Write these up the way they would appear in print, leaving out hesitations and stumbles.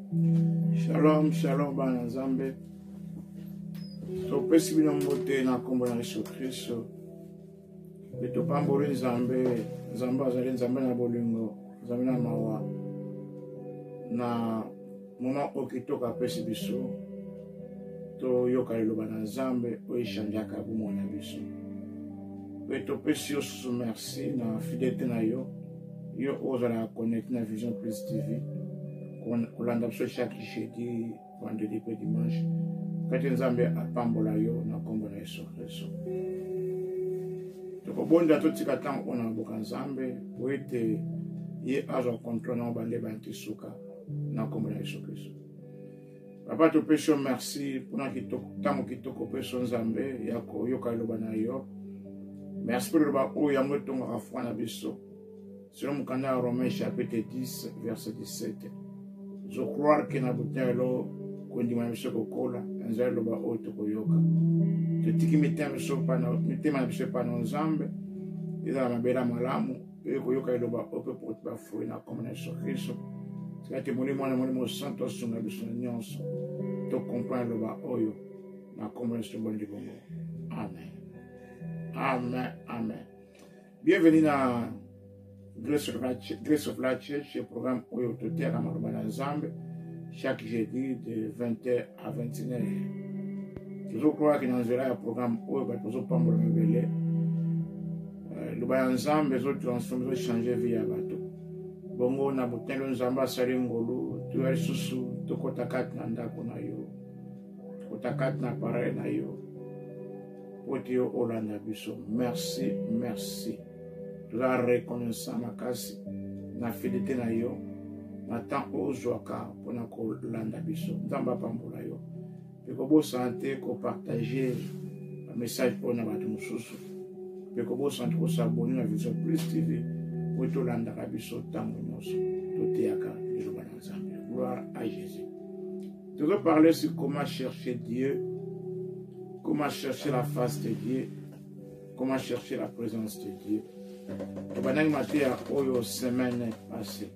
Shalom, shalom, bana Nzambe. So pesi bino mbote na kombo na Yesu Kristo. Beto pambori Nzambe, Nzambe azali Nzambe na bolingo, Nzambe na mawa. Na moma okitoka pesi biso. To yoka liloba na Nzambe, oishanjaka bumona biso. Beto pesi yo susu merci na fidélité na yo. Yo ozala connecté na Vision Plus TV. Kolanda biso chaque jeudi, vendredi et dimanche. Kati Nzambe apambola yo na kombo na Yesu Kristo. Tokobonda totika tango na boka Nzambe po ete ye azwa contrôle na bande banti suka na kombo na Yesu Kristo. Papa topesi yo merci pona tango kitoko peso Nzambe yako yoka loba na yo. Merci pour le bas oyo yango tongaka foi na biso. Selon Mukanda Romains chapitre 10 verset 17. Je crois que na butelo kondima biso kokola nzali loba oto koyoka totiki mitema biso pana mitema biso pana Nzambe eza mabela malamu e koyoka loba ope pour ba fruit na comme na Yesu Kristo sikati molimo santo sunga biso nyonso to comprendre loba oyo na comme na Yesu bondi bongo. Amen. Amen. Amen. Bienvenue na Grace of Life Church, le programme Oyo Toter à Marubana Nzambe, chaque jeudi de 20h à 21h. Je crois que dans le programme Oyo, nous avons pas me révéler. Le Bayan Nzambe, les autres transformés, changer vie à bateau. Bongo, na boutin, le Nzamba, Salingolo, tu es sous, tu kotakat nanda konayo, kotakat na pareil na yo, potio olanda biso. Merci, merci. Tout la reconnaissance makasi na fidélité na yo na temps ozwaka pona ko landa biso Nzamba pambola yo pe ko bo santé ko partager un message pona batu mususu pe ko bo santé ko s'abonner na Vision Plus TV po to landa ka biso tango nyonso to teaka liloba na Nzambe. Gloire à Jésus. Je veux parler sur comment chercher Dieu, comment chercher la face de Dieu, comment chercher la présence de Dieu. Tobanang matia oyo semaine passée.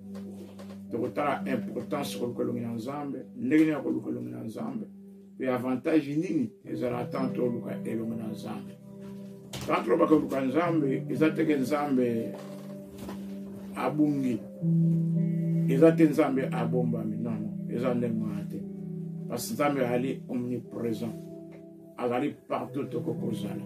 Tokotala importance ko lukolongi na Nzambe, ndenge ko lukolongi na Nzambe. Pe avantage nini ezala tanto luka elongi na Nzambe. Tanto bako luka Nzambe, ezateke Nzambe abungi. Ezate Nzambe abomba minano, ezande mwate. Parce que Nzambe ali omniprésent. Azali partout tokokozala.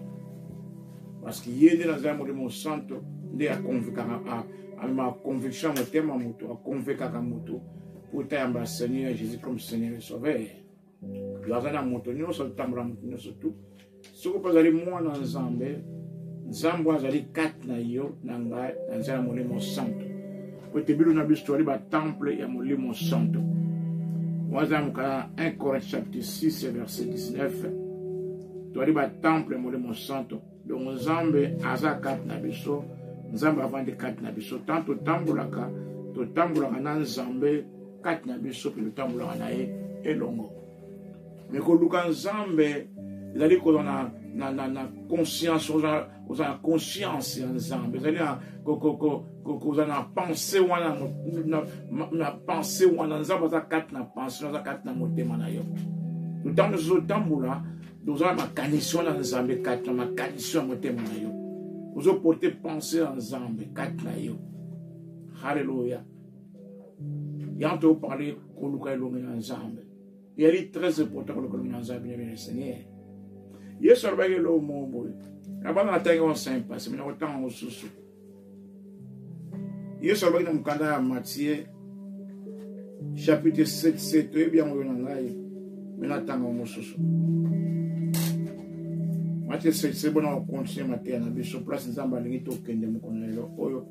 Parce que yende na Nzambe mo santo de a ma conviction mon thème moto a convaincre moto pour tamba Seigneur Jésus comme Seigneur et Sauveur. Lazana moto nyo so tambra moto surtout ce que pas aller moi dans Nzambe Nzambe azali kat na yo na ngai na Nzambe molimo santo ko te bilu na bistori ba temple ya molimo santo. Wazam ka 1 Corinthiens chapitre 6 verset 19 to ali ba temple molimo santo donc Nzambe aza kat na biso Nzambe avant de kat na biso tanto tambulaka to tambulaka na Nzambe kat na biso pe tambulaka na ye elongo mais ko luka Nzambe ezali ko na conscience oza conscience ya Nzambe ezali ko na pensée wana na pensée wana Nzambe aza kat na pensée aza kat na motema na yo to tanto zo tambula doza makanisi wana Nzambe kat na makanisi ya motema na yo. Vous avez porté pensée en Nzambe, kat na yo. Alléluia. Yanto parler ko luka elongi na Nzambe. Il est très important ko luka elongi na Nzambe bien Seigneur. Yesu alobaki lo mombo. Abana atangi on saint passe, mais autant on susu. Yesu alobaki na mukanda ya Matthieu chapitre 7 to bien mo na ngai. Mais natanga on susu. Matthieu 7 c'est bon on continue Matthieu na biso place Nzamba lingi to kende mukonelo oyo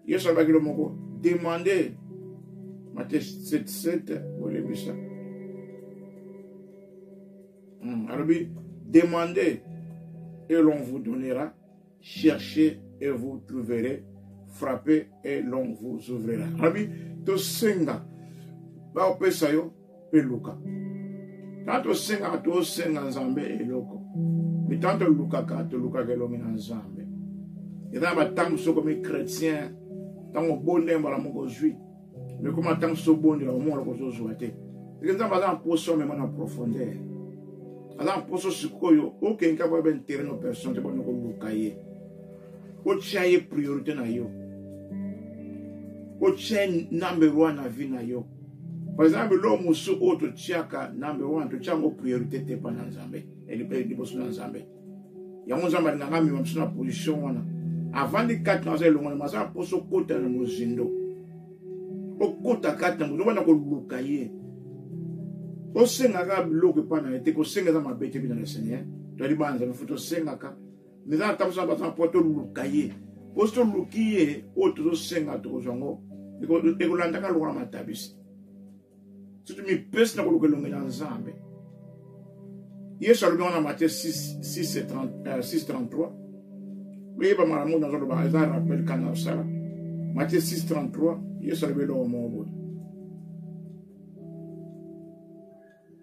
Yesu abaki lo moko demander Matthieu 7 ole bisa alors demandez et l'on vous donnera, cherchez et vous trouverez, frappez et l'on vous ouvrira. Alors to senga ba opesa yo peluka tanto senga Nzambe eloko mais tanto luka ke longi na Nzambe eza ba tango soko mi chrétien tango bonde mbala moko zwi Mais comment tant que ce bon de la moment la chose soit été. Et quand on va en poisson même en profondeur. Alors en poisson ce koyo aucun cas va ben terrain nos personnes de bon nous cahier. Au chaye priorité na yo. Au chaye number 1 na vie na yo. Par exemple l'homme sous autre chiaka number 1 to chango priorité te pas dans Zambé. Elle est de bosso dans Zambé. Ya mon Zambé na ngami même sur position wana. Avant les 4 ans le monde masa poso kota na muzindo. O kota kata muzindo wana ko lukaye. O senga ga bloke pa na ete ko senga za mabete bi na le Seigneur. To li banza no futo senga ka. Mais dans ta besoin de porter lukaye. Posto lukiye o to senga to zongo. E ko landa ka lo ma tabisi. Si tu me pèses na ko lo na Nzambe. Yesu alikuwa na Matthieu 6:33. Oui, bah, maman, dans le bazar, rappelle quand ça. Matthieu 6:33, Yesu alikuwa au monde.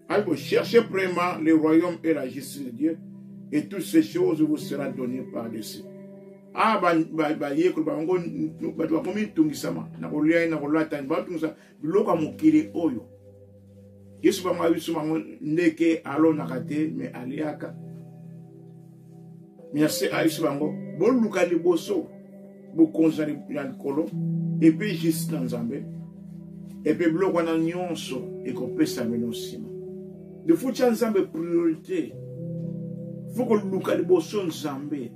Alors, cherchez premièrement le royaume et la justice de Dieu, et toutes ces choses vous seront données par-dessus. Ah, yeko, ngo, batu wakomi tungisama, na kolia na kolata, batu tungisa, biloko mokili oyo. Yesu ba mabisu mango ndeke alo nakate me aliaka. Merci à Yesu bango, bon luka liboso, bo konzali na likolo, et puis juste dans Nzambe, et puis biloko na nyonso e ko pesa meno sima. De fucha Nzambe priorité. Faut que luka liboso Nzambe.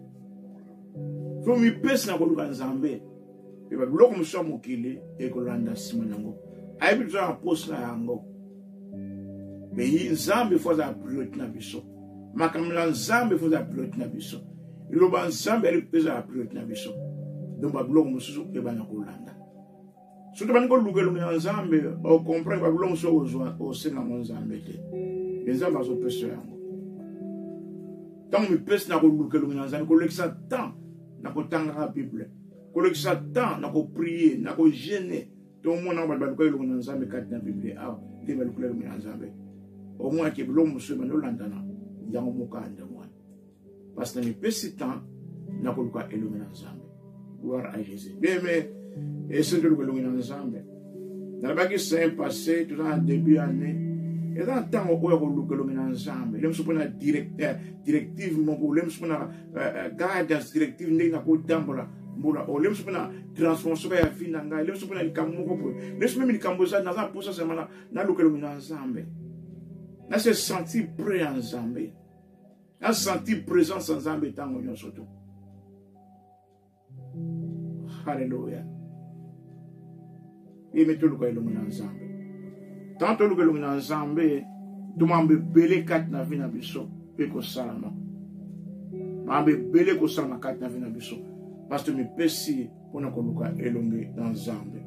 Faut mi pesa na ko luka Nzambe. E ba biloko muso mokili e ko landa sima nango. Ai bi za post na yango. Mais Nzambe faut la priorité na biso. Makamla Nzambe faut la priorité na biso. Ilo ba Nzambe ali pesa la priorité na biso. Donc ba biloko muso e ba na ko landa. Surtout quand on loue le Nzambe, on comprend que l'homme soit au sein de Nzambe. Les Nzambe sont pécheurs. Tant que pèse na ko loue le Nzambe, ko lekisa temps na ko tanga Bible. Ko lekisa temps na ko prier, na ko jeûner. Tout le monde na ba loue le Nzambe kat na Bible. Ah, de ba loue le Nzambe. Au moins que l'homme soit na landana, ya mo ka ndamwa. Parce que ni pèse temps na ko loue le Nzambe. Gloire à Jésus. Bien mais et c'est le que l'on a ensemble. Dans le bac c'est passé tout en début d'année. Et dans le temps où on que l'on a ensemble, les gens sont directive mon problème sont guidance directive n'est pas temporaire. Moula, ou les gens sont transformation à fin d'année. Les gens sont les camons. Les gens même les camons ça n'a pas pour ça c'est maintenant dans le que l'on a ensemble. Là c'est sentir prêt ensemble. Là sentir présence ensemble tant qu'on surtout. Alléluia. Et mettez le coin ensemble. Tant que nous ensemble, tout le monde belé quatre na vie na biso, et que ça non. Mambe belé que ça na quatre na vie na biso, parce que me pesi pour nous colocar elongé ensemble.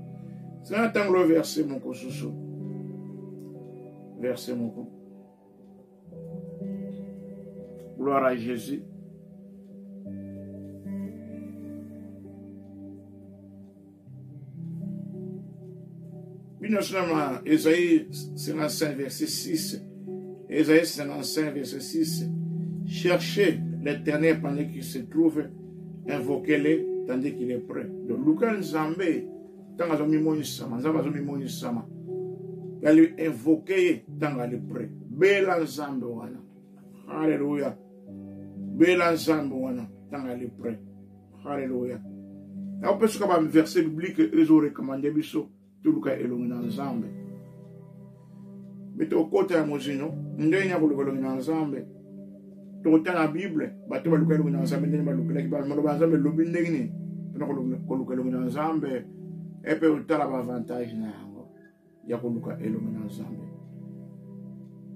C'est un temps le verset mon cososo. Verset mon co. Gloire à Jésus. Ésaïe 55, verset 6. Ésaïe 55, verset 6. Cherchez l'Éternel pendant qu'il se trouve, invoquez-le tandis qu'il est prêt. Donc, Lucas Nzambe, tant que Zomi Sama, Nzambe Sama, il a lui invoqué tant qu'il est prêt. Bela Nzambe wana. Alléluia. Bela Nzambe wana, tant qu'il est prêt. Alléluia. On peut se faire un verset biblique que eux ont recommandé biso. Tout le cas est ensemble. Mais au côté de mon zino, nous avons ensemble. Tout la Bible, bateau va le ensemble, nous avons ensemble, le binding, nous avons ensemble, et puis au talab avantage, il y a ensemble.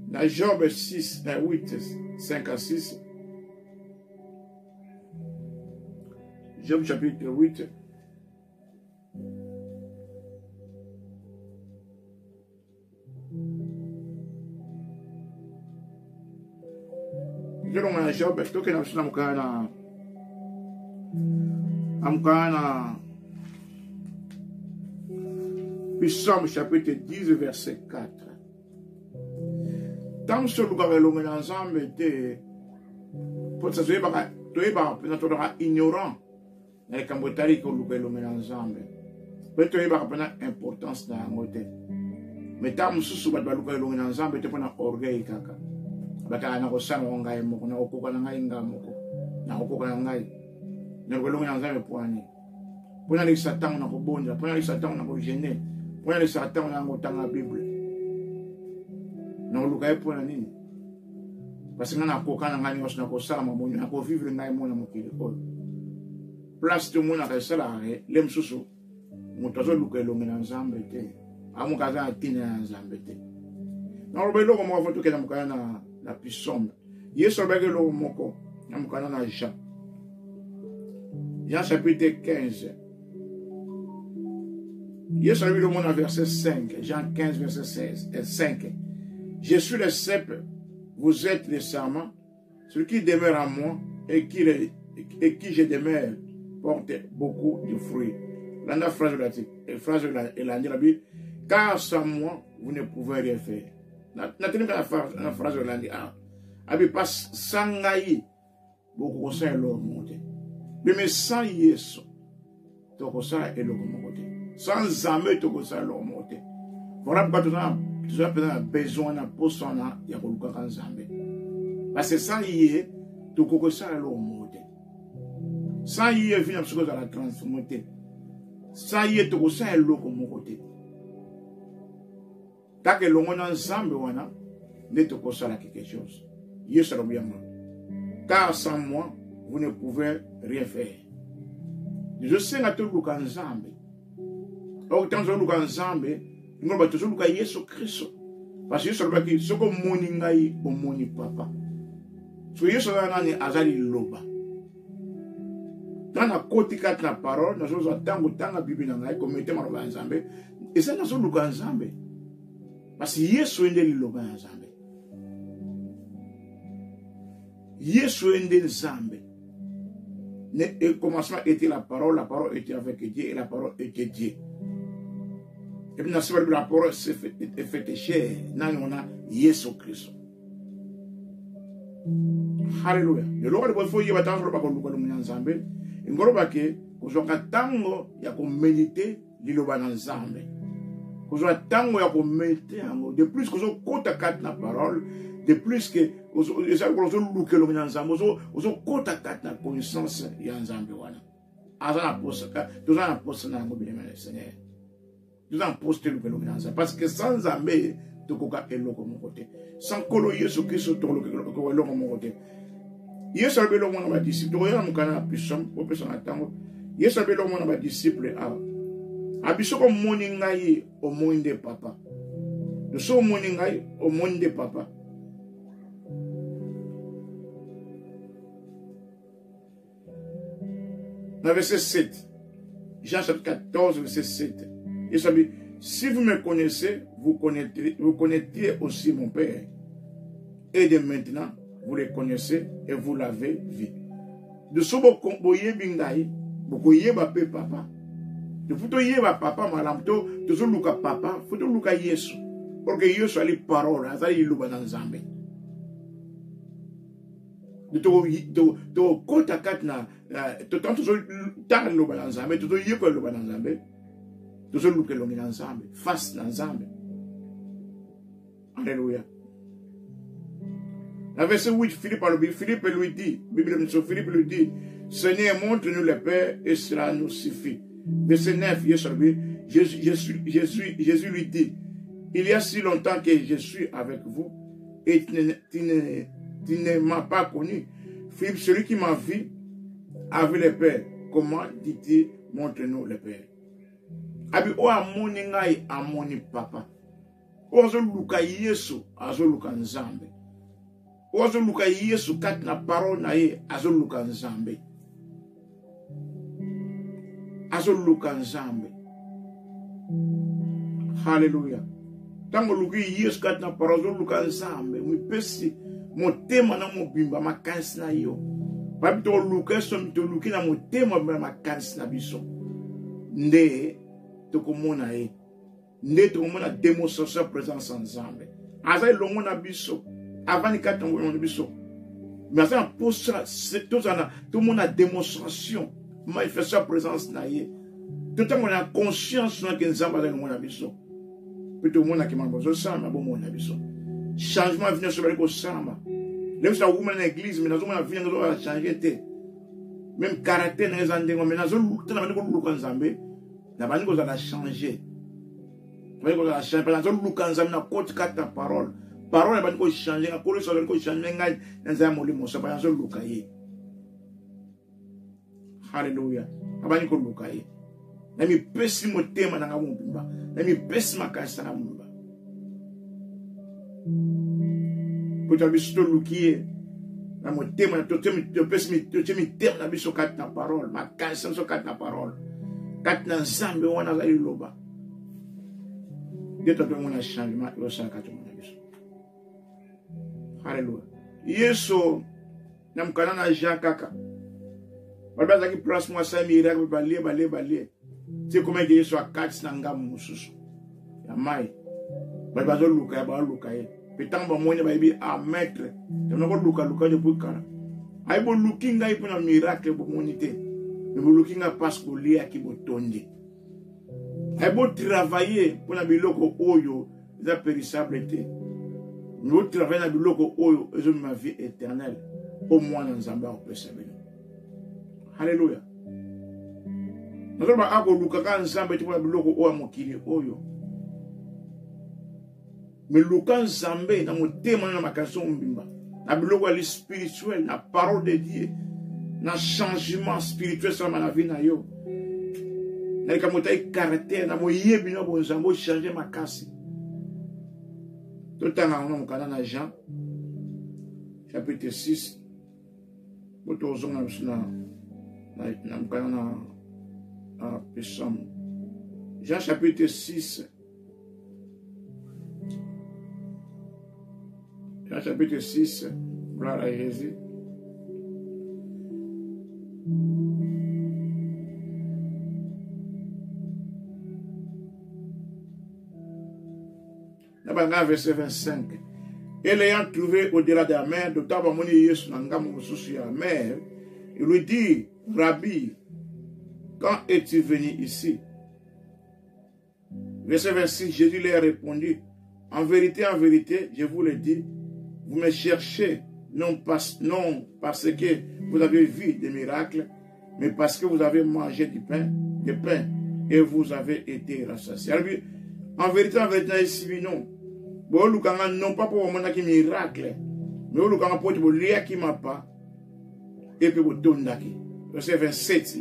Dans Job 6, 8, 5 à 6, Job chapitre 8, je l'ai Job, je t'ai dit Psalm chapitre 10, verset 4. Tant que ce lugar est ensemble, pour ça, tu es ignorant. Les Cambotari qui ont ensemble. peut-être il y a une importance dans la moté. Mais tant que sous bat baluka longi na nzambe te pona orgueil kaka. Baka na ko sana ngai moko na okoka na ngai ngamoko. Na okoka na ngai. Na ko longi na nzambe poani. Pona le satan na ko bonja, pona le satan na ko gêner. Pona le satan na ko tanga Bible. Na luka e pona nini? Parce que na koka na ngai na ko sala mabonyo, na ko vivre ngai mona mokili ko. Place tout monde na sala lem susu. Motazo luka longi na nzambe te. Amukaza atina na nzambe te. Na robelo ko mo foto ke na mukana na pisombe. Yesu robelo moko na mukana na Jean. Jean chapitre 15. Yesu robelo mon verset 5, Jean 15 verset 16 et 5. Je suis le cep, vous êtes les serments. Celui qui demeure en moi et qui je demeure porte beaucoup de fruits. Là, la phrase de la Bible. Car sans moi, vous ne pouvez rien faire. La phrase de l'année. Abi pas sans ngaï, beaucoup de ça est l'homme. Mais sans Yesu, tout ça est l'homme. Sans jamais tout ça est l'homme. Voilà pourquoi tu as besoin d'un poste en a, il y a beaucoup de Zambé. Parce que sans Yesu, tout ça est l'homme. Sans Yesu, il y a ce que ça la transformé. Sans Yesu, tout ça est l'homme. Tant que l'on a ensemble, ne te console quelque chose. Yesu bien. Car sans moi, vous ne pouvez rien faire. Je sais que tout le ensemble. Autant que nous ensemble, nous avons toujours le Yesu Christ. Parce que Yesu qui ce que moni ngai au moni papa. So Yesu nani azali loba. Dans la côté quatre la parole, nous avons tango tanga Bible ngai comme mettez ma loba ensemble. Et ça nous avons le ensemble. Parce que Yesu est le loba ensemble. Yesu est le Zambé. Le commencement était la parole était avec Dieu et la parole était Dieu. Et puis, la parole s'est faite chair. On a Yesu Christ. Alléluia. Le Lord il faut y avoir tant de ensemble. Il faut que vous ayez tant de méditer l'Iloba ensemble. Vous avez tant de méditer. De plus que vous avez la parole, de plus que vous avez ensemble, vous avez la connaissance ensemble. Vous avez un poste dans le Seigneur. Nous avons posté le Seigneur. Parce que sans Zambé, tu as un côté. Sans Kolo Yesu Christ, tu as un côté. Yesu a besoin de disciple. Tu as un côté. Yesu a besoin de disciple. Abiso ko moningai au monde de papa. Nous sommes moningai au monde de papa. Dans verset 7. Jean chapitre 14, verset 7. Il dit, si vous me connaissez, vous connaîtrez aussi mon Père. Et de maintenant, vous le connaissez et vous l'avez vu. De ce que vous voyez, vous voyez papa. De vous voyez papa, madame, de ce que papa, vous voyez Yesu. Parce que Yesu a les paroles, il a les lois dans Zambé. De te côté à quatre, de tant que tu loba dans Zambé, tu dois y aller loba dans Zambé. Tu dois look loba dans Zambé, face dans Zambé. Alléluia. La verset 8, Philippe lui dit, Philippe lui dit, Seigneur, montre-nous le Père et cela nous suffit. Verset 9, Jésus lui dit, il y a si longtemps que je suis avec vous et tu ne m'as pas connu. Philippe, celui qui m'a vu, a vu le Père. Comment dit-il, montre-nous le Père? Abi o amoni ngai amoni papa. O azo luka Yesu, azo luka Nzambe. O azo luka Yesu kat na parole na ye, azo luka Nzambe. Azo luka Nzambe. Hallelujah. Tango luki Yesu kat na parole, azo luka Nzambe. Mwipesi, motema na mobimba makansi na yo. Papi to luka so mito luki na motema makansi na biso. Nde to komona e. Nde to komona démonstration présence ensemble. Aza longo na biso. Avant ni kata longo na biso. Mais ça pose ça, c'est tout ça tout monde a démonstration, manifestation présence na ye. Tout le temps, on a conscience que nous avons besoin de mon abisso. Plutôt, mon qui m'a besoin de ça, mais bon, mon abisso. Changement vient sur le samba. Même si on est dans l'église, mais nous avons vu que changer. Même caractère, nous avons dit, mais nous avons vu que nous avons changé. Nous avons changé. Nous avons changé. Nous avons vu que nous avons changé. Parole. Parole, nous avons changé. Nous avons changé. Nous avons changé. Hallelujah. Nous avons changé. Nami pesi motema na ngabumba. Nami pesi makasa na mumba. Puta bisto lukie. Na motema na totemi pesi totemi tem na biso kat na parole. Makasa so kat na parole. Kat na nzambe wana za iloba. Dito to mona changement yo sa kat mona biso. Hallelujah. Yeso namkana na Jean kaka. Baba zaki plus moi ça miracle balie. C'est comment il soit 4 nanga mususu. Ya mai. Ba bazo luka ba luka ye. Petamba monya ba bi a mettre. Tena ko luka de bukara. Ay bo lookinga ipona miracle bo monité. Mais bo lookinga parce que li aki botonde. Ay bo travailler pour na biloko oyo za périssable té. Nous travailler na biloko oyo ezo ma vie éternelle. Au moins dans Zamba au pesabelo. Alléluia. Nous avons luka kan nzambe ti pona biloko oyo mokili oyo. Mais luka nzambe na motema na makaso mbimba. Na biloko ali spirituel, na parole de Dieu, na changement spirituel sur ma vie na yo. Na kamota caractère na moyebi na bonzambo changer makasi. Tout temps on mokana na Jean chapitre 6. Boto zonga na mokana na Psaume. Jean chapitre 6. Jean chapitre 6. Gloire à Jésus. D'abord, verset 25. Et l'ayant trouvé au-delà de la mer, d'autant que mon Yesu n'a pas souci à la mer, il lui dit, Rabbi, quand es-tu venu ici? Verset 26, Jésus leur répondit, en vérité, je vous le dis, vous me cherchez, non parce que vous avez vu des miracles, mais parce que vous avez mangé du pain, et vous avez été rassasiés. En vérité, ici, non. Non pas pour mon miracle, mais pour vous lire qui m'a pas, et puis vous donnez. Verset 27,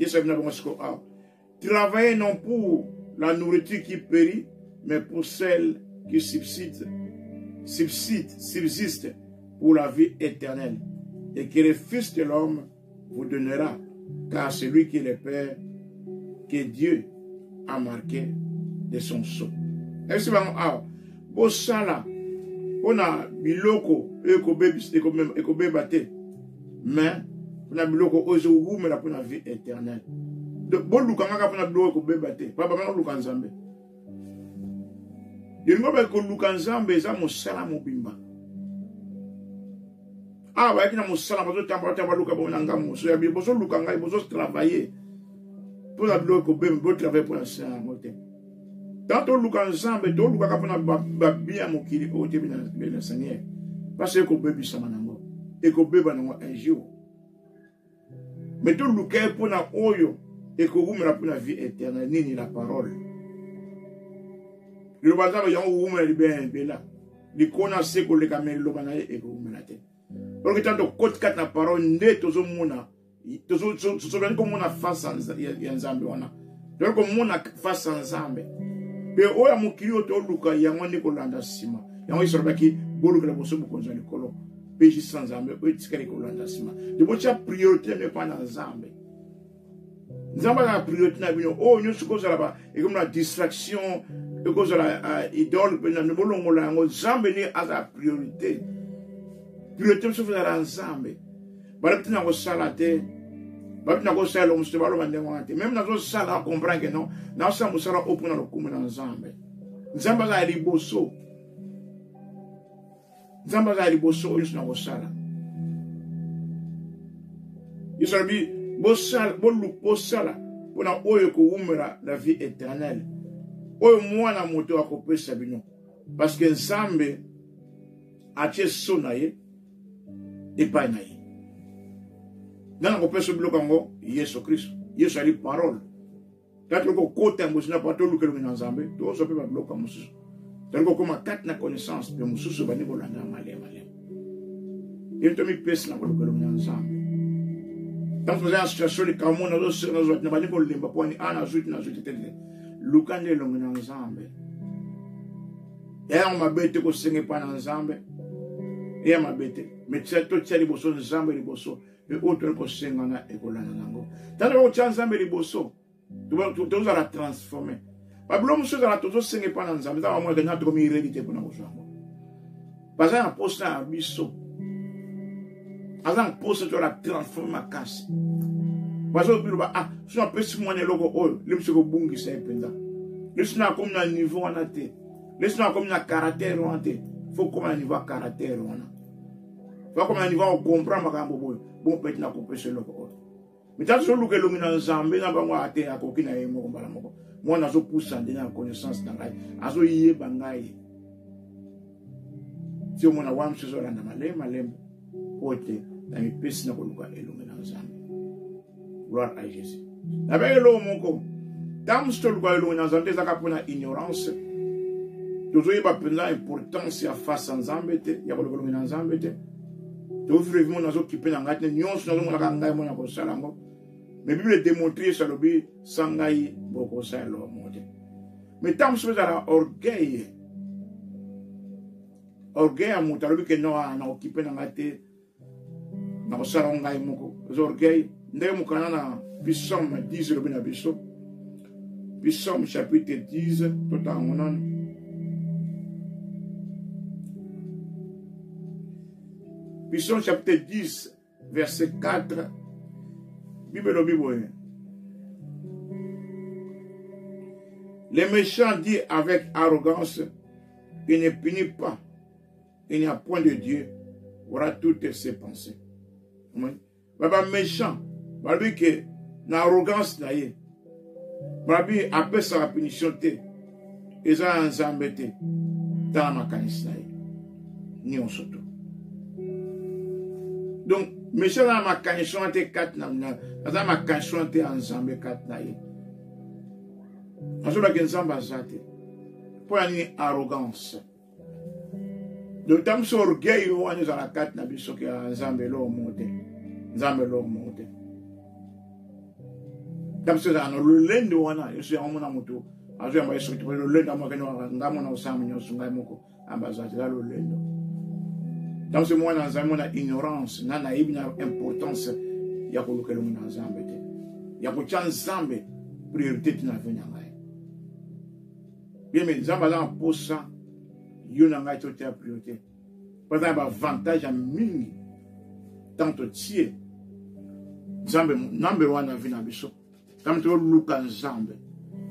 travaillez non pour la nourriture qui périt, mais pour celle qui subsiste pour la vie éternelle, et que le Fils de l'homme vous donnera, car celui qui est le Père, que Dieu a marqué de son sceau. Est-ce que Bosala, on a biloko, ekobebate, mais on a biloko ozo mais pour la vie éternelle. De bon lukanga pour na biloko ekobebate, papa na lukanzambe. Yengo ba ko lukanzambe za mosala mobimba. Ah ba kina mosala bazo tamba luka bona ngamo, so ya bibozo lukanga ibozo travailler. Pour la biloko ekobebe, pour travailler pour la saint moté. Tanto lukanzambe to lukaka pona babia mokili o te bina Seigneur. Parce que bébé sama nango. E ko beba nango un jour. Mais to lukai pona oyo e ko umela pona vie éternelle nini la parole. Le bazaba yon umela libé bela. Li kona se ko le kamel lo bana e ko umela te. Parce que tanto côte kat na parole nde tozo mona. Tozo bien comme on a face en Nzambe wana. Donc comme on a face en Nzambe. Mais oya mukiri to luka yango ne ko landa sima yango isoroba ki bolu kala boso bukonza likolo peji sans Nzambe o tikali ko landa sima de bocha priorité ne pas na Nzambe na priorité na bino o nyo suko zala ba e comme la distraction e ko zala idole pe na bolongo la ngo Nzambe ni as priorité so fera Nzambe ba tina ko salate même dans le sala comprend que non, dans ça nous sera open le commun ensemble. Nzamba za liboso. Nzamba za liboso is na sala. Isalbi bosala bolu posala pour na oyo ko umera la vie éternelle. Oyo mwana moto akopesa bino. Parce que Nzambe atie sonaye epai na ye. Nana kopesa biloko ngo Yesu Kristo. Yesu ali parole. Tatu ko kota mbosina pato lukelo na Nzambe, to so pe ba biloko mususu. Tatu ko ma kat na connaissance pe mususu bani ko landa malema. Il te mit pèse na ko lukelo na Nzambe. Tant que la situation de Kamon na zo na bani ko lemba po ni ana zuti na zuti tete. Lukande lo na Nzambe. Ya on mabete ko senge pa na Nzambe. Ya mabete. Mais tsato tsali boso Nzambe liboso. Et autre ko senga na ekolana nango. Tant ko tsa Nzambe liboso. Tu vas la transformer. Babylone se la tozo senge pa na Nzambe. Ça va moi gagner comme hérédité pour na ko zamba. Parce que poste na biso. Azan poste to la transformer ma casse. Parce que ah, so un peu si moi ne logo oil, le monsieur ko bungi sa ependa. Le sina comme na niveau on a té. Le sina comme na caractère on a té. Faut comme na niveau caractère on a. Faut comme na niveau on comprend makambo boy. Bon peut na ko pese logo oil. Mais tant que lu ke lu na Nzambe na bango ate akoki na yemo ko mbala moko. Moi na zo poussa de na connaissance na ngai. Azo yé bangai. Si on a wam se zo na malem. Ote na mi pesi na ko lu ka elu na Nzambe. Gloire à Jésus. Avec l'eau, mon co. Tam stol kwa elu na Nzambe zaka pona ignorance. Toujours il va prendre l'importance ya face Nzambe te, ya ko lu na Nzambe te. To vraiment na zo kipe na ngate nyonso na zo mona ka ngai mona ko sala ngo. Mais Bible démontrer ça lobi sangai boko sa lo mote. Mais tam so za orgueil. Orgueil a muta lobi ke no na okipe na ngate na ko sala ngai moko. Orgueil ndenge mukana na Psaume 10 lobi na biso. Psaume chapitre 10 tout en monon. Psaume chapitre 10 verset 4. Bible lobi boye. Les méchants disent avec arrogance, il ne punit pas, il n'y a point de Dieu, voilà toutes ses pensées. Baba méchant, babi que na arrogance na ye, babi appelle sa punition te, eza Nzambe te, dans ma kanisi na ye, ni on soto. Donc méchant na ma kanisi te kat na dans ma kanisi te Nzambe kat na ye. Azola ke Nzambe azate, pour ni arrogance. Donc tam so orgueil wani za la kat na biso ke Nzambe lo monte. Nzambe lo monte. Tam so za no lendo wana yesu ya mona mutu. Azo ya yesu to lo lendo amakeno ngamo na usama nyoso ngai moko ambazati la lo lendo. Tam so mwana Nzambe na ignorance na na ibina importance ya ko lokelo na Nzambe te. Ya ko cha Nzambe priorité na venya ngai. Bien mais Nzambe la posa yo na ngai to te priorité. Parce que avantage à mingi tant tie Nzambe number 1 na vie na biso. Tam to luka Nzambe.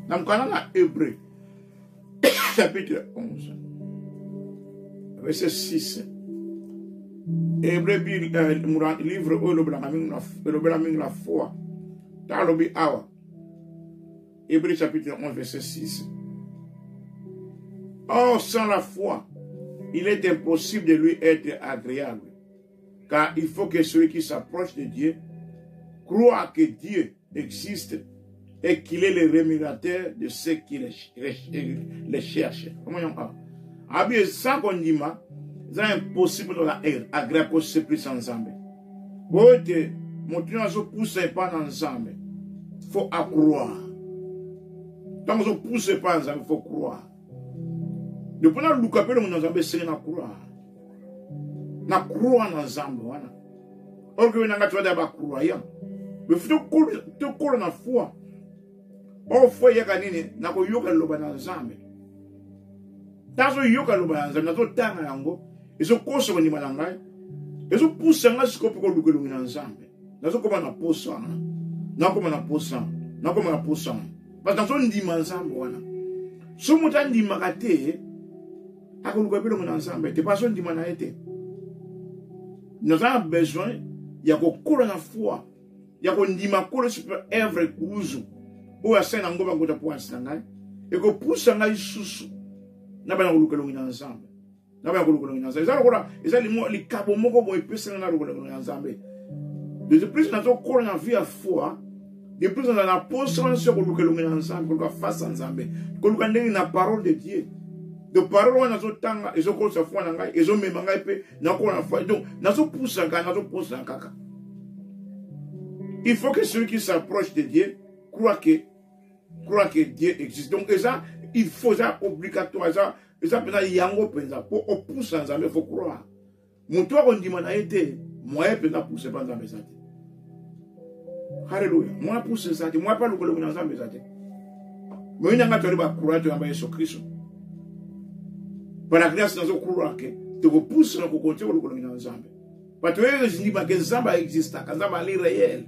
Nam kana na Hébreu chapitre 11 verset 6. Hébreu livre o lo bla mingi la foi. Ta lo bi awa. Hébreu chapitre 11 verset 6. Or, sans la foi, il est impossible de lui être agréable. Car il faut que celui qui s'approche de Dieu croit que Dieu existe et qu'il est le rémunérateur de ceux qui les cherchent. Comment on parle? Abi sans qu'on dise, c'est impossible de agréable pour ce plus ensemble. Pour te montrer à ce pousser pas ensemble, il faut croire. Tant que ce pousse pas ensemble, il faut croire. Depuis que nous avons fait Nzambe, c'est na croix. Na croix na Nzambe wana. Or que nous avons ba croyant. Mais faut te coller na foi. O foi ya kanini na ko yoka loba na Nzambe. Tazo yoka loba na Nzambe na to tanga yango. Ezo koso ko ndima na ngai. Ezo pousse nga sikopi ko lukelo na Nzambe. Nazo koma na posa. Na koma na posa. Na koma na posa. Parce que nazo ndima Nzambe wana. So mutandi makate akoluka pelo na Nzambe te pas on dit mana été. Nous avons besoin ya ko kola na foi, ya ko ndima kola super œuvre kuzu o asena ngoma ngota points ngai e ko pusa ngai susu na bana ko lukelo ngina ensemble na bana ko lukelo ngina ensemble eza li kabo moko bo epesa na lukelo ngina ensemble de plus na to ko na vie à foi de plus na posa na so ko lukelo ngina ensemble ko face ensemble ko lukandeli na parole de Dieu de parole wana zo tanga ezo ko sa foi na ngai ezo mema ngai pe na ko na foi donc na zo pusa ngai na zo posa kaka. Il faut que celui qui s'approche de Dieu croit que Dieu existe. Donc, ça, il faut ça obligatoire. Ça peut-être yango penza pour pousser ensemble, il faut croire. Mon toi on dit mon été, moi peut-être pousser pas ensemble ça. Alléluia. Moi pousser ça, moi pas le colonel ensemble ça. Mais il n'y a pas de croire tu as Jésus Christ. Par la grâce nous croire que tu repousses dans continuer le colonel ensemble. Parce que je dis que Zamba existe, que Zamba est réel.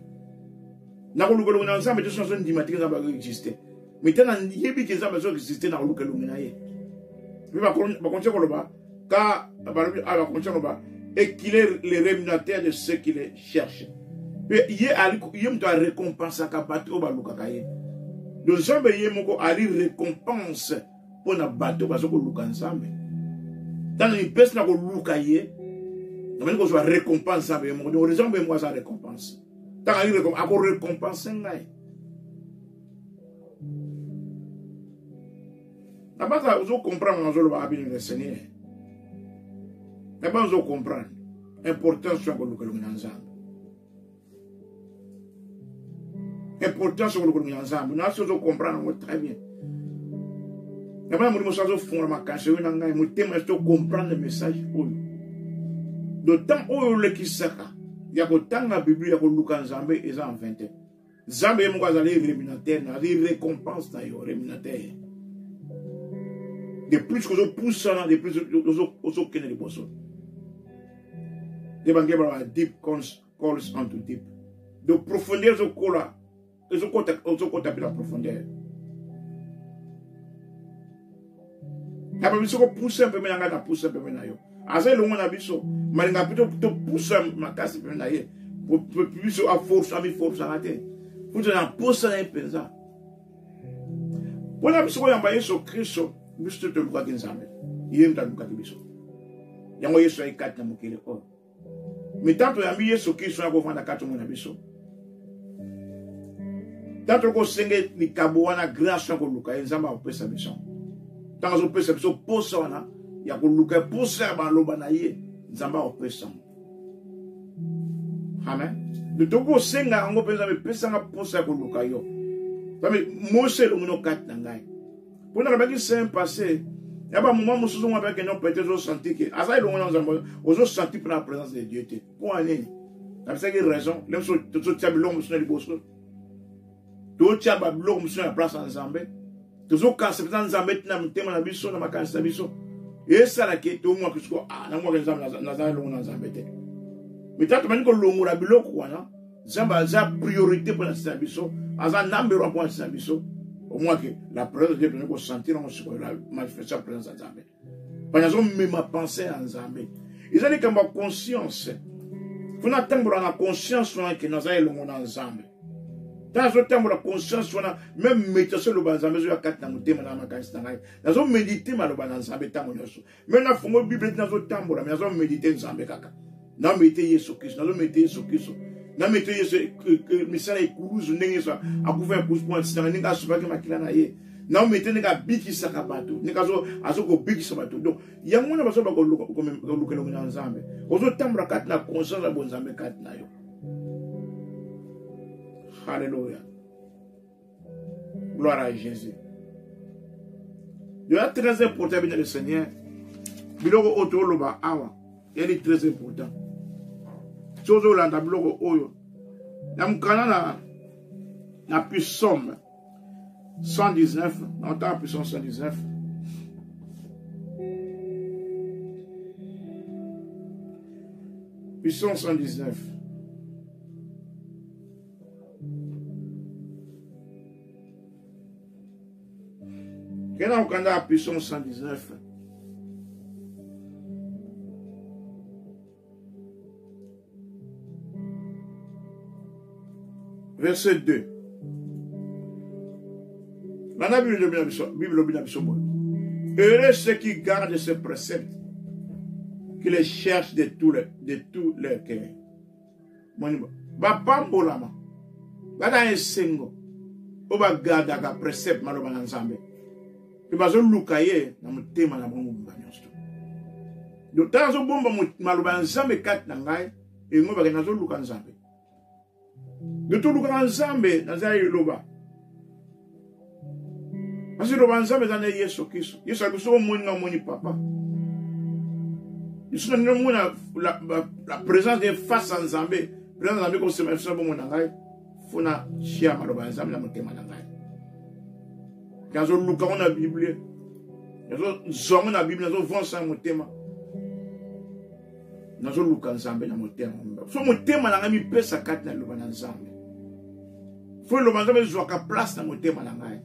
Na ko lukelo na ensemble de chanson dimati que Zamba existe. Mais tant yebi que Zamba existe na lukelo na ye. Mais ba continuer ko loba ka ba continuer ko loba et qu'il est le rémunérateur de ceux qui les cherchent. Mais il doit récompenser ka bateau ba lukaka ye. Donc Zamba ye moko ali récompense pour na bateau ba so ko luka ensemble. Dans une personne na ko luka ye. Mais qu'on soit récompense avec moi. Donc, les gens veulent moi sa récompense. Tant qu'il récompense, d'abord, vous comprendre le Seigneur. D'abord, vous comprendre l'importance de nous ensemble. L'importance de nous ensemble. Nous devons comprendre très bien. D'abord, nous devons comprendre le message. D'autant où le kisaka, il y a autant la Bible, il y a Luka Nzambe et ça en 20. Nzambe est mon rémunérateur, il récompense d'ailleurs rémunérateur. De plus que je pousse ça, de plus que je connais les poissons. De deep calls unto deep. De profondeur, je colla, je compte la profondeur. La Bible, je pousse un peu, mais je pousse un peu, mais je asa le mona biso malinga pito to poussa makasi pe na ye pour biso a force ami force na te pour te na poussa na penza bona biso yamba Yesu Kristo biso te luka kinzambe yenda luka biso yango Yesu ay kat na mukile ko mais tanto yambi Yesu Kristo na ko fanda kat mona biso tanto ko senge ni kabo wana grâce ko luka nzamba opesa biso tanto zo pesa biso poussa wana ya kuluka poussa ba loba na ye nzamba opesa. Amen. De toko senga ngo pesa me pesa nga poussa kuluka yo. Tami Mose lo muno kat na ngai. Pona ba ki c'est passé. Ya ba moment mususu ngo ba ke non peut-être senti que asa lo ngono nzamba ozo senti pour la présence de Dieu te. Pour aller. Ça c'est une raison. Même so to tsabi lo mususu na liboso. To tshaba lo mususu na place ensemble. To zo ka se peut nzambe na mtema na biso na makanisa biso. Et ça là qui est au moins que ce soit ah na moi que na longo na zambete mais tant que ko longo la biloko wana zamba za priorité pour la service aza number 1 pour la service au moins que la présence de Dieu peut sentir en ce la manifester la présence de Zambé parce que même ma pensée en Zambé ils ont comme conscience faut attendre la conscience que nous allons longo na Zambé dans ce temps la conscience même méditation le banzambe zo yakati na mutema na makanisi na ngai nazo méditer ma lo banzambe tango nyoso mais na fongo bible nazo tambola mais nazo méditer nzambe kaka na méditer Yesu Kristo nazo méditer Yesu Kristo na méditer Yesu misala ikuruzu ndenge so akufa pour tsanga ninga subaki makila na ye na méditer ninga biki sakabato ninga zo azoko biki sabato donc yango na baso ba ko lukelo na nzambe ozo tambola kati na conscience ya bonzambe kati na yo. Alléluia. Gloire à Jésus. Il est très important, bien le Seigneur. Biloko otoloba awa. Il est très important. Chose landa biloko oyo. Namkana na puissance 119. On entend puissance 119. Puissance 119. Quel est la puissance 119? Verset 2. Maintenant, Bible heureux ceux qui gardent ce précepte, qui les cherchent de tout leur cœur. Ba mbolama. Bada ensengo. Oba garda ka précepte maloba na Nzambe. Ke bazo lukaye na mutema na bongo mbanyosto. Do tazo bomba maloba na Nzambe kat na ngai, e ngoba ke nazo luka Nzambe. Do to luka Nzambe na zai loba. Parce que loba Nzambe za na Yesu Kristo. Yesu abiso moni na moni papa. Yesu na moni la présence de face à Nzambe. Présence Nzambe ko se mefisa bongo na ngai. Funa chia maloba na Nzambe na mutema na ngai. Kazo luka na Bible. Kazo zongo na Bible nazo vonsa mutema. Nazo luka Nzambe na mutema. So mutema na ngai mi pesa kati na loba na Nzambe. Fo loba Nzambe zo ka place na mutema na ngai.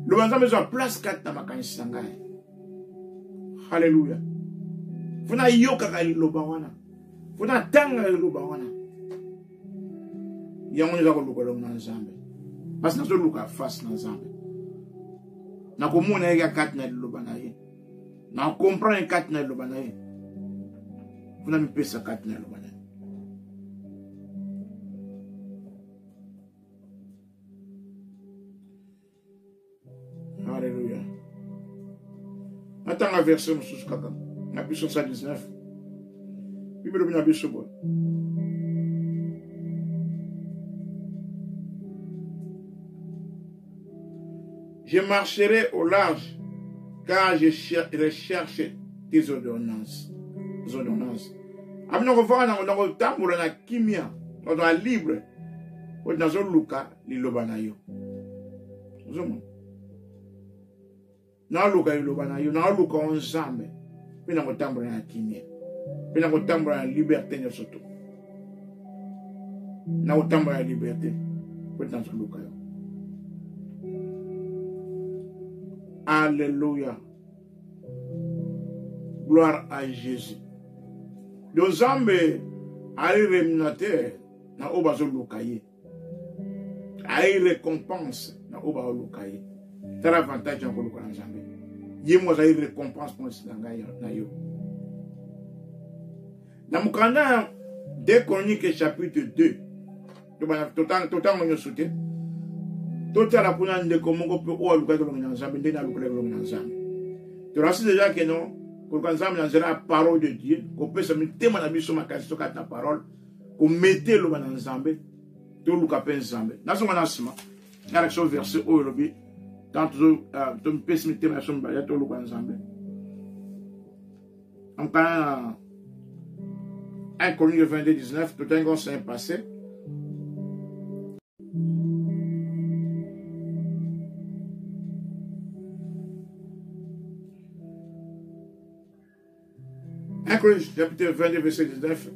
Loba Nzambe zo place kati na makanisi na ngai. Hallelujah. Funa yoka ka loba wana. Funa tanga loba wana. Yango neza ko luka na Nzambe. Parce que nazo luka face na Nzambe. Na komona yeka kati na loba na ye. Na comprendre kati na loba na ye. Funa mi pesa kati na loba na ye. Alléluia. Attends un verset sous kaka. Na biso 119. Bible na biso bo. Je marcherai au large, car je recherche tes ordonnances. Amino kovana ngo tambula na kimia, ngo libre. O nazo luka liloba na yo. Zomo. Na luka liloba na yo, na luka Nzambe. Pena ngo tambula na kimia. Pena ngo tambula na liberté na soto. Na ngo tambula na liberté. Pena nazo luka yo. Alléluia. Gloire à Jésus. Le Nzambe aïe rémunérateur na obazo lukaye. Aïe récompense na obazo lukaye. C'est l'avantage en koluka na Nzambe. Yemo aïe récompense pour silanga na yo. Na mukanda 2 Chroniques chapitre 2. Total mon soutien. Tout à la puna de komongo pe o luka ko na Nzambe ndena luka ko na Nzambe. Tu rassures déjà que non pour que Nzambe na la parole de Dieu, ko pesa mitema na biso makasi to kata parole, ko mette lo na Nzambe, to luka pe Nzambe. Na so na sima. Na la verset o lobi, tant to pesa mitema na so mbaya to luka Nzambe. Encore 1 Corinthiens 22:19, tout un grand saint passé. Chapitre 22, verset 19.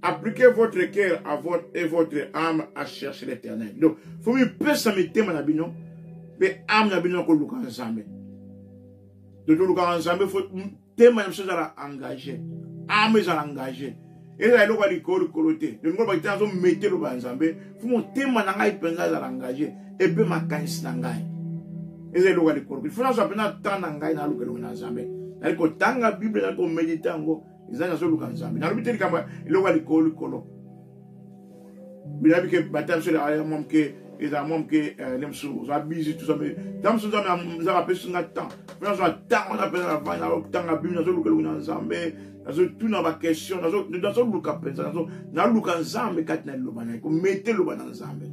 Appliquez votre cœur et votre âme à chercher l'éternel. Donc, il faut me passer mes thèmes à l'abino, mais âme à l'abino qu'on loue ensemble. De tout loue ensemble, il faut thème à l'abino engagé. Âme à engagé. Et là, il y a des colotés. Donc, on va mettre le ensemble. Il faut mon thème à engagé. Et puis, ma canisse n'engagé. Et là, il y a des colotés. Il faut que je temps d'engagé dans le ensemble. Aliko tanga Bible aliko medita ngo izanya so luka Nzambe na rubiteli kamba iloko aliko bilabi ke batam so la mom ke eza mom ke lemsu za busy tout ça mais tam so za za pesu na temps on a temps on appelle la va na tanga Bible na so luka Nzambe na so tout na ba question na so luka pensa na luka Nzambe kat na lobana ko mete lobana Nzambe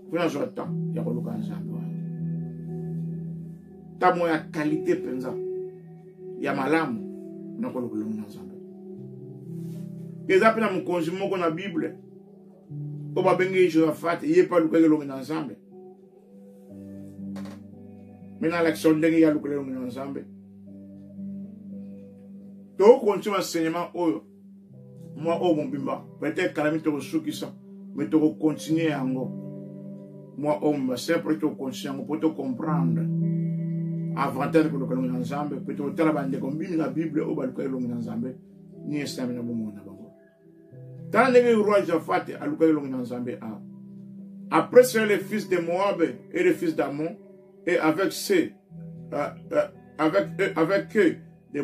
kuna so temps ya ko luka Nzambe tamo ya qualité penza ya malamu na ko lokolo na Nzambe kezape na mukonzi moko na Bible o ba bengi Josaphat ye pa lokolo na Nzambe mena l'action ndenge ya lokolo na Nzambe to continue enseignement oyo moi o bombimba peut-être kalami to sukisa mais to continuer yango moi o mba c'est pour to continuer pour to comprendre avantage que le colon ensemble peut être tellement de combiner la Bible au bal colon ensemble ni estamina bon na bango Tant que le roi Jafat a loué l'Onginanzambe a. Après, c'est les fils de Moab et les fils d'Amon, et avec ceux, avec eux, des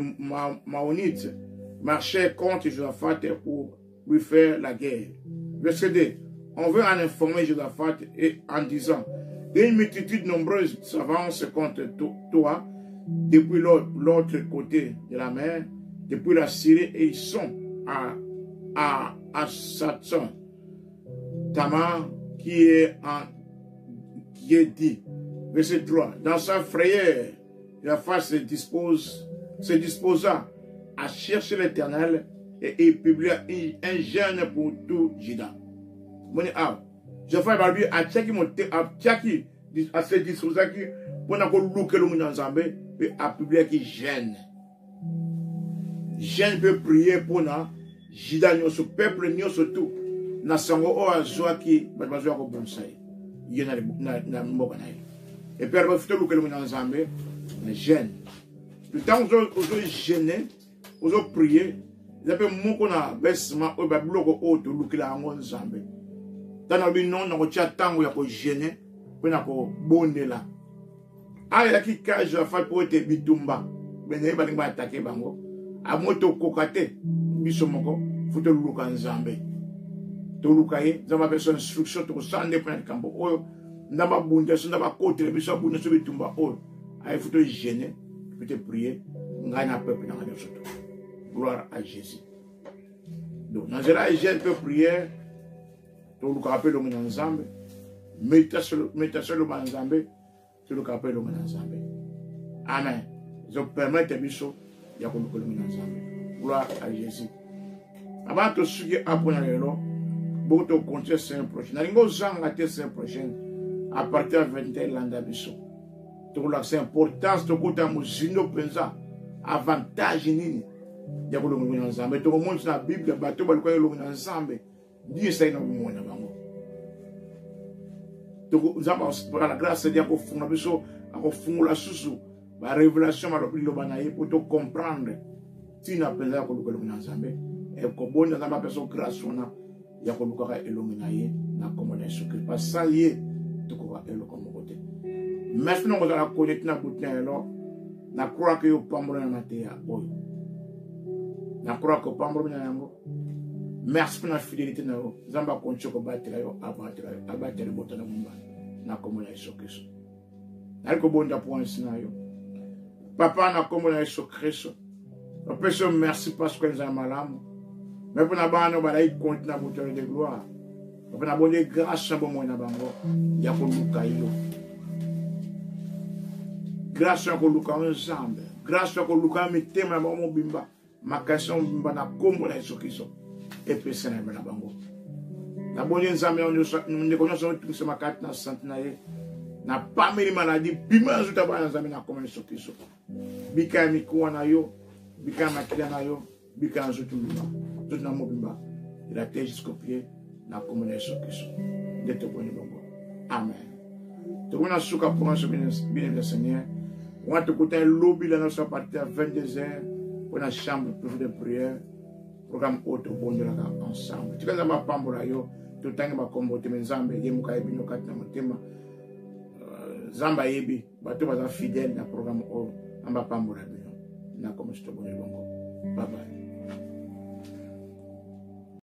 Maonites, marchaient contre Josaphat pour lui faire la guerre. Verset 2. On veut en informer Josaphat et en disant, une multitude nombreuse s'avance contre toi depuis l'autre côté de la mer, depuis la Syrie, et ils sont à Satson, Tamar, qui est dit, verset 3, dans sa frayeur, Josaphat se disposa à chercher l'Éternel et il publia un jeûne pour tout Juda. Josaphat va lui à se disposer pour que l'Onginanzambe et à publier qui gêne. Gêne peut prier pour na Juda, ce peuple, surtout. Nasango o azwa ki bazwa ko bonsai yena na mboka na et puis va futo lukelo na Nzambe na jeune le temps ozo gêner ozo prier zape moko na besma o ba bloko o to lukela ngo Nzambe tana bi non na ko tia tango ya ko gêner pe na ko bondela aya ki ka Josaphat po te bitumba bene ba ngba attaquer bango a moto kokate biso moko futo luka Nzambe tolukaye zama personne instruction to sande pour kambo oyo ndaba bunde so ndaba kote biso bunde so bitumba oyo ay futo gêner peut prier ngana peuple na ngana soto gloire à Jésus donc dans la jeune peut prier toluka appelle le Nzambe méditation le Nzambe toluka appelle le Nzambe amen je permets biso ya koluka le Nzambe gloire à Jésus avant to sugi apona lelo beaucoup de compter semaine prochaine. Nalingo zanga te semaine prochaine à partir de 21 landa biso. Donc là c'est important de côté muzindo penza avantage nini ya ko longo Nzambe to mo na Bible bato ba ko longo Nzambe di ça ina mo na bango. Donc Nzambe par la grâce de ko funga biso ko fungula susu ba révélation ma lo banaye pour te comprendre tina penza ko longo Nzambe e ko bonda na personne grâce ona ya ko lukaka elongi na ye na kombo na Yesu Christ parce ça ye to ko eloko mo côté merci non ko la connecter na boutin elo na croire que yo pambro na matea oyo na croire que pambro na yango merci pour la fidélité na yo zamba koncho ko batira yo abatira botana mumba na kombo na Yesu Christ na ko bonda point na yo papa na kombo na Yesu Christ on peut se merci parce que nous avons malamu. Mais pour nous, nous allons continuer à bouter de gloire. Pour nous, nous allons grâce à nous. Il y a pour nous caillou. Grâce à nous, ensemble. Grâce à nous, nous allons nous bimba. Ma question bimba na kombo na Yesu Kristo. Et puis c'est na bango. Na bonne nzambe nous connaissons tout ce makat na santé na ye. Na pas mes maladies bimba zo tabana nzambe na kombo na Yesu Kristo. Bika mi kuwa na yo, bika makila na yo, bika zo tuluma. Tout na mobimba il a été jusqu'au pied na kombo na Yesu Kristo de te bonne bongo amen to bona suka pour un bien le Seigneur on va te côté lobby là notre partie à 22h pour la chambre de prière programme auto bonde là ensemble tu vas ma pambola yo to tanga ba kombo te Nzambe ye muka ebino katina motema zamba yebi bato baza fidèle na programme o amba pambola bino na kombo to bonne bongo bye bye.